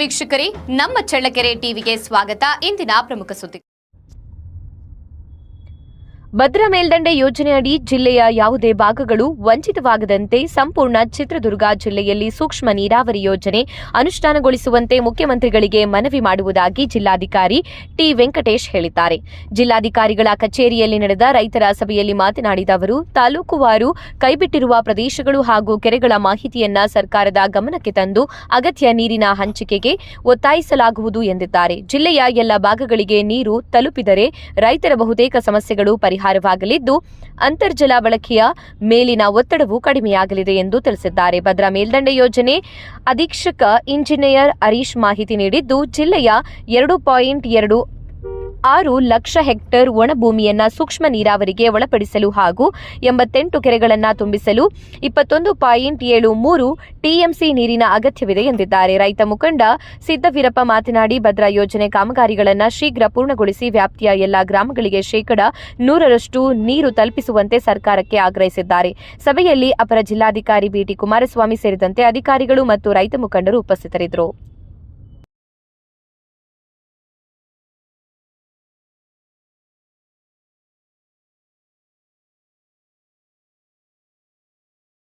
ವೀಕ್ಷಕರೇ, ನಮ್ಮ ಚಳ್ಳಕೆರೆ ಟಿವಿಗೆ ಸ್ವಾಗತ. ಇಂದಿನ ಪ್ರಮುಖ ಸುದ್ದಿ. ಭದ್ರಾ ಮೇಲ್ದಂಡೆ ಯೋಜನೆಯಡಿ ಜಿಲ್ಲೆಯ ಯಾವುದೇ ಭಾಗಗಳು ವಂಚಿತವಾಗದಂತೆ ಸಂಪೂರ್ಣ ಚಿತ್ರದುರ್ಗ ಜಿಲ್ಲೆಯಲ್ಲಿ ಸೂಕ್ಷ್ಮ ನೀರಾವರಿ ಯೋಜನೆ ಅನುಷ್ಠಾನಗೊಳಿಸುವಂತೆ ಮುಖ್ಯಮಂತ್ರಿಗಳಿಗೆ ಮನವಿ ಮಾಡುವುದಾಗಿ ಜಿಲ್ಲಾಧಿಕಾರಿ ಟಿ ವೆಂಕಟೇಶ್ ಹೇಳಿದ್ದಾರೆ. ಜಿಲ್ಲಾಧಿಕಾರಿಗಳ ಕಚೇರಿಯಲ್ಲಿ ನಡೆದ ರೈತರ ಸಭೆಯಲ್ಲಿ ಮಾತನಾಡಿದ ಅವರು, ತಾಲೂಕುವಾರು ಕೈಬಿಟ್ಟಿರುವ ಪ್ರದೇಶಗಳು ಹಾಗೂ ಕೆರೆಗಳ ಮಾಹಿತಿಯನ್ನ ಸರ್ಕಾರದ ಗಮನಕ್ಕೆ ತಂದು ಅಗತ್ಯ ನೀರಿನ ಹಂಚಿಕೆಗೆ ಒತ್ತಾಯಿಸಲಾಗುವುದು ಎಂದಿದ್ದಾರೆ. ಜಿಲ್ಲೆಯ ಎಲ್ಲ ಭಾಗಗಳಿಗೆ ನೀರು ತಲುಪಿದರೆ ರೈತರ ಬಹುತೇಕ ಸಮಸ್ಯೆಗಳು ಪರಿಹಾರವಾಗಲಿದ್ದು ಅಂತರ್ಜಲ ಬಳಕೆಯ ಮೇಲಿನ ಒತ್ತಡವೂ ಕಡಿಮೆಯಾಗಲಿದೆ ಎಂದು ತಿಳಿಸಿದ್ದಾರೆ. ಭದ್ರಾ ಮೇಲ್ದಂಡೆ ಯೋಜನೆ ಅಧೀಕ್ಷಕ ಇಂಜಿನಿಯರ್ ಹರೀಶ್ ಮಾಹಿತಿ ನೀಡಿದ್ದು, ಜಿಲ್ಲೆಯ 2.26 ಲಕ್ಷ ಹೆಕ್ಟೇರ್ ಒಣಭೂಮಿಯನ್ನ ಸೂಕ್ಷ್ಮ ನೀರಾವರಿಗೆ ಒಳಪಡಿಸಲು ಹಾಗೂ 88 ಕೆರೆಗಳನ್ನು ತುಂಬಿಸಲು 21.73 ಟಿಎಂಸಿ ನೀರಿನ ಅಗತ್ಯವಿದೆ ಎಂದಿದ್ದಾರೆ. ರೈತ ಮುಖಂಡ ಸಿದ್ದವೀರಪ್ಪ ಮಾತನಾಡಿ, ಭದ್ರಾ ಯೋಜನೆ ಕಾಮಗಾರಿಗಳನ್ನು ಶೀಘ್ರ ಪೂರ್ಣಗೊಳಿಸಿ ವ್ಯಾಪ್ತಿಯ ಎಲ್ಲ ಗ್ರಾಮಗಳಿಗೆ 100% ನೀರು ತಲುಪಿಸುವಂತೆ ಸರ್ಕಾರಕ್ಕೆ ಆಗ್ರಹಿಸಿದ್ದಾರೆ. ಸಭೆಯಲ್ಲಿ ಅಪರ ಜಿಲ್ಲಾಧಿಕಾರಿ ಬಿಟಿ ಕುಮಾರಸ್ವಾಮಿ ಸೇರಿದಂತೆ ಅಧಿಕಾರಿಗಳು ಮತ್ತು ರೈತ ಮುಖಂಡರು ಉಪಸ್ಥಿತರಿದ್ದರು.